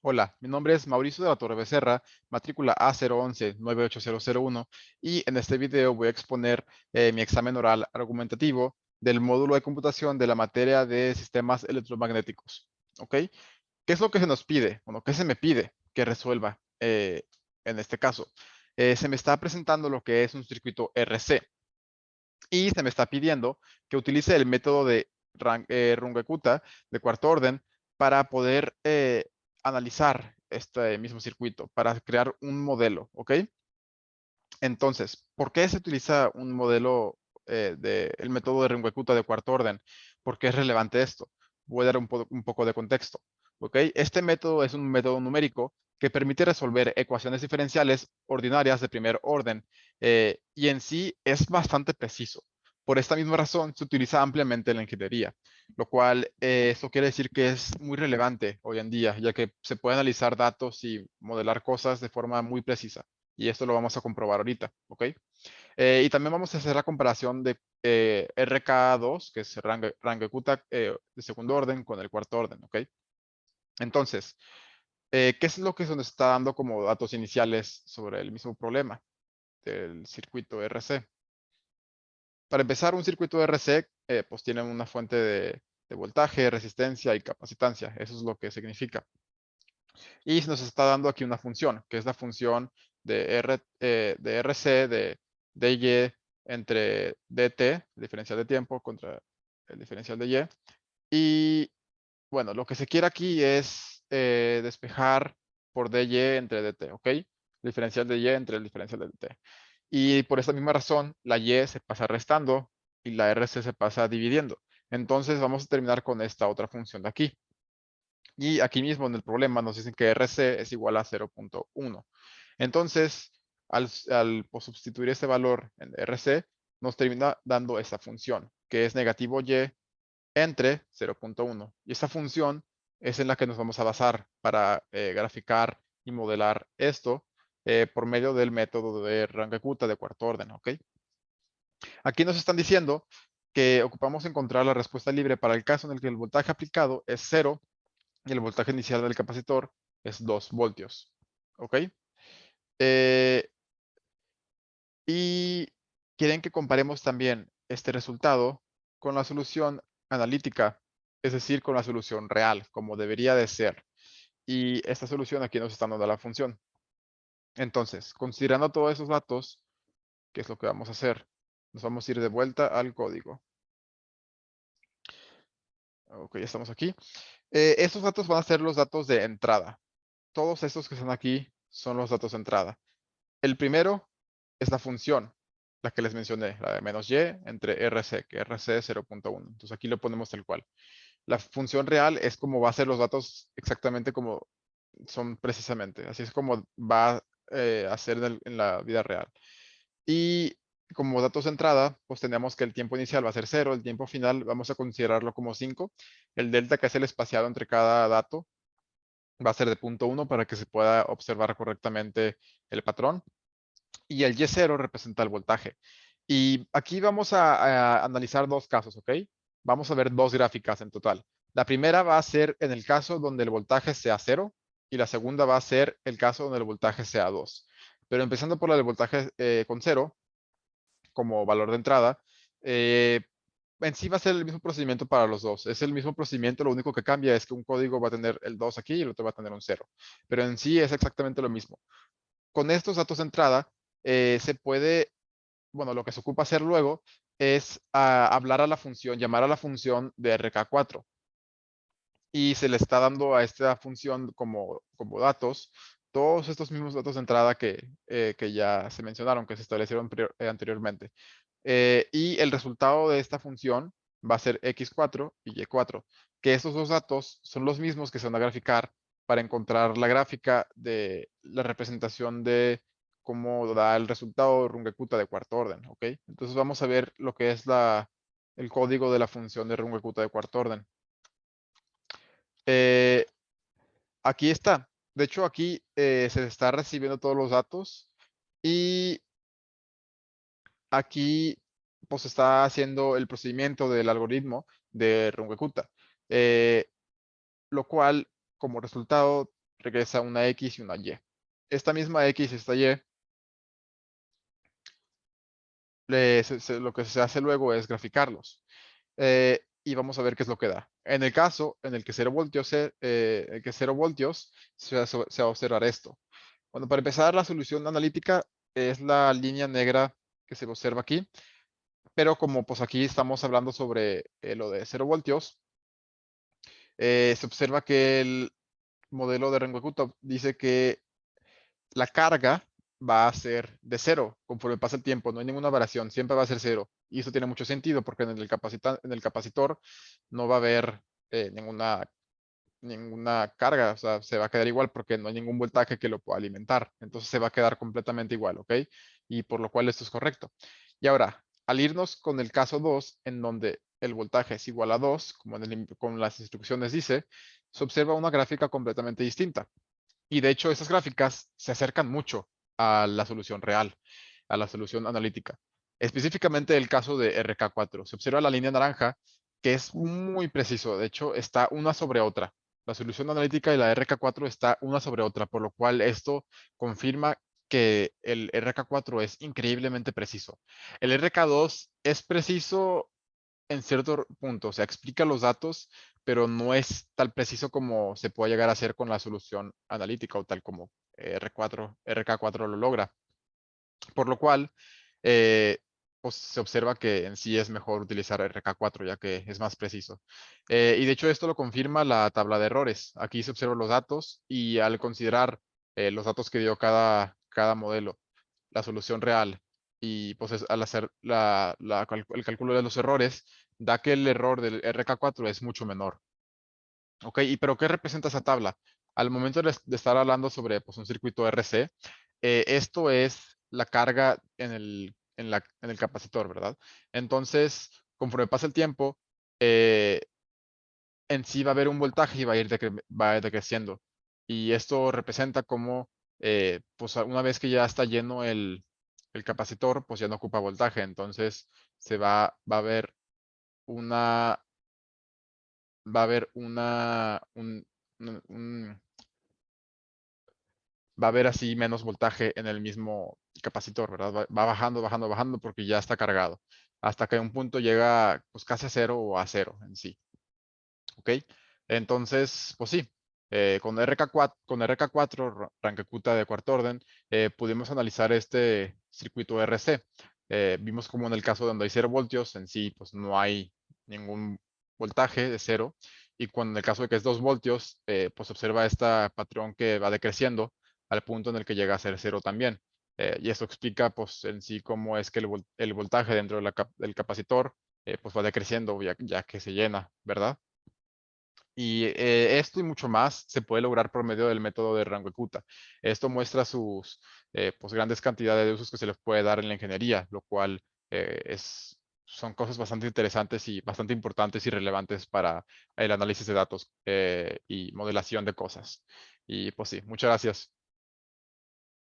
Hola, mi nombre es Mauricio de la Torre Becerra, matrícula A011-98001, y en este video voy a exponer mi examen oral argumentativo del módulo de computación de la materia de sistemas electromagnéticos. ¿Ok? ¿Qué es lo que se nos pide? Bueno, ¿qué se me pide que resuelva en este caso? Se me está presentando lo que es un circuito RC y se me está pidiendo que utilice el método de Runge-Kutta de cuarto orden para poder analizar este mismo circuito, para crear un modelo, ¿ok? Entonces, ¿por qué se utiliza un modelo del método de Runge-Kutta de cuarto orden? ¿Por qué es relevante esto? Voy a dar un poco de contexto, ¿ok? Este método es un método numérico que permite resolver ecuaciones diferenciales ordinarias de primer orden y en sí es bastante preciso. Por esta misma razón se utiliza ampliamente en la ingeniería, lo cual esto quiere decir que es muy relevante hoy en día, ya que se puede analizar datos y modelar cosas de forma muy precisa. Y esto lo vamos a comprobar ahorita, ¿ok? Y también vamos a hacer la comparación de RK2, que es Runge-Kutta de segundo orden, con el cuarto orden, ¿ok? Entonces, ¿qué es lo que se nos está dando como datos iniciales sobre el mismo problema del circuito RC? Para empezar, un circuito RC pues tiene una fuente de voltaje, resistencia y capacitancia. Eso es lo que significa. Y se nos está dando aquí una función, que es la función de RC de dy entre dt, el diferencial de tiempo, contra el diferencial de y. Y bueno, lo que se quiere aquí es despejar por dy entre dt, ¿ok? El diferencial de y entre el diferencial de dt. Y por esta misma razón, la y se pasa restando y la rc se pasa dividiendo. Entonces vamos a terminar con esta otra función de aquí. Y aquí mismo en el problema nos dicen que RC es igual a 0.1. Entonces, al pues, sustituir este valor en RC, nos termina dando esta función, que es negativo y entre 0.1. Y esta función es en la que nos vamos a basar para graficar y modelar esto por medio del método de Runge-Kutta de cuarto orden, ¿ok? Aquí nos están diciendo que ocupamos encontrar la respuesta libre para el caso en el que el voltaje aplicado es 0 y el voltaje inicial del capacitor es 2 voltios. ¿Ok? Eh, y quieren que comparemos también este resultado con la solución analítica, es decir, con la solución real, como debería de ser. Y esta solución aquí nos está dando la función. Entonces, considerando todos esos datos, ¿qué es lo que vamos a hacer? Nos vamos a ir de vuelta al código. Ok, ya estamos aquí. Estos datos van a ser los datos de entrada. Todos estos que están aquí son los datos de entrada. El primero es la función, la que les mencioné, la de menos y entre RC, que RC es 0.1. Entonces aquí lo ponemos tal cual. La función real es como va a ser los datos exactamente como son precisamente. Así es como va a ser en la vida real. Y como datos de entrada, pues tenemos que el tiempo inicial va a ser 0, el tiempo final vamos a considerarlo como 5. El delta, que es el espaciado entre cada dato, va a ser de 0.1 para que se pueda observar correctamente el patrón. Y el Y0 representa el voltaje. Y aquí vamos a analizar dos casos, ¿ok? Vamos a ver dos gráficas en total. La primera va a ser en el caso donde el voltaje sea 0 y la segunda va a ser el caso donde el voltaje sea 2. Pero empezando por la del voltaje con 0 como valor de entrada, eh, en sí va a ser el mismo procedimiento para los dos. Es el mismo procedimiento, lo único que cambia es que un código va a tener el 2 aquí y el otro va a tener un 0. Pero en sí es exactamente lo mismo. Con estos datos de entrada, se puede, bueno, lo que se ocupa hacer luego es hablar a la función, llamar a la función de RK4. Y se le está dando a esta función como datos todos estos mismos datos de entrada que ya se mencionaron, que se establecieron anteriormente. Y el resultado de esta función va a ser x4 y y4, que estos dos datos son los mismos que se van a graficar para encontrar la gráfica de la representación de cómo da el resultado de Runge-Kutta de cuarto orden, ¿ok? Entonces vamos a ver lo que es el código de la función de Runge-Kutta de cuarto orden. Eh, Aquí está. De hecho, aquí se está recibiendo todos los datos y aquí pues está haciendo el procedimiento del algoritmo de Runge-Kutta, lo cual como resultado regresa una X y una Y. Esta misma X y esta Y, lo que se hace luego es graficarlos. Y vamos a ver qué es lo que da. En el caso en el que 0 voltios, se va a observar esto. Bueno, para empezar, la solución analítica es la línea negra que se observa aquí, pero como pues aquí estamos hablando sobre lo de 0 voltios, se observa que el modelo de Runge-Kutov dice que la carga va a ser de cero conforme pasa el tiempo, no hay ninguna variación, siempre va a ser cero. Y eso tiene mucho sentido porque en el capacitor no va a haber ninguna carga, o sea, se va a quedar igual porque no hay ningún voltaje que lo pueda alimentar. Entonces se va a quedar completamente igual, ¿ok? Y por lo cual esto es correcto. Y ahora, al irnos con el caso 2, en donde el voltaje es igual a 2, como con las instrucciones dice, se observa una gráfica completamente distinta. Y de hecho, esas gráficas se acercan mucho a la solución real, a la solución analítica. Específicamente el caso de RK4. Se observa la línea naranja, que es muy preciso. De hecho, está una sobre otra. La solución analítica y la RK4 está una sobre otra, por lo cual esto confirma que el RK4 es increíblemente preciso. El RK2 es preciso en cierto punto, o sea, explica los datos, pero no es tan preciso como se puede llegar a hacer con la solución analítica o tal como RK4 lo logra. Por lo cual, eh, pues se observa que en sí es mejor utilizar RK4 ya que es más preciso. Y de hecho esto lo confirma la tabla de errores. Aquí se observan los datos y al considerar los datos que dio cada modelo, la solución real y pues al hacer el cálculo de los errores, da que el error del RK4 es mucho menor. ¿Ok? ¿Pero qué representa esa tabla? Al momento de estar hablando sobre pues, un circuito RC, esto es la carga en el capacitor, ¿verdad? Entonces, conforme pasa el tiempo, eh, en sí va a haber un voltaje y va a ir decreciendo. Y esto representa como, pues una vez que ya está lleno el capacitor, pues ya no ocupa voltaje. Entonces, va a haber una, va a haber un- va a haber así menos voltaje en el mismo capacitor, ¿verdad? Va bajando, bajando, bajando porque ya está cargado. Hasta que un punto llega pues casi a cero o a cero en sí. ¿Ok? Entonces, pues sí, con RK4, Rancacuta de cuarto orden, pudimos analizar este circuito RC. Vimos como en el caso donde hay 0 voltios, en sí, pues no hay ningún voltaje de cero. Y cuando en el caso de que es 2 voltios, pues observa este patrón que va decreciendo al punto en el que llega a ser cero también. Y eso explica, pues, en sí cómo es que el voltaje dentro de del capacitor, pues va decreciendo ya que se llena, ¿verdad? Y esto y mucho más se puede lograr por medio del método de Rango-Kutta. Esto muestra sus pues grandes cantidades de usos que se les puede dar en la ingeniería, lo cual son cosas bastante interesantes y bastante importantes y relevantes para el análisis de datos y modelación de cosas. Y pues sí, muchas gracias.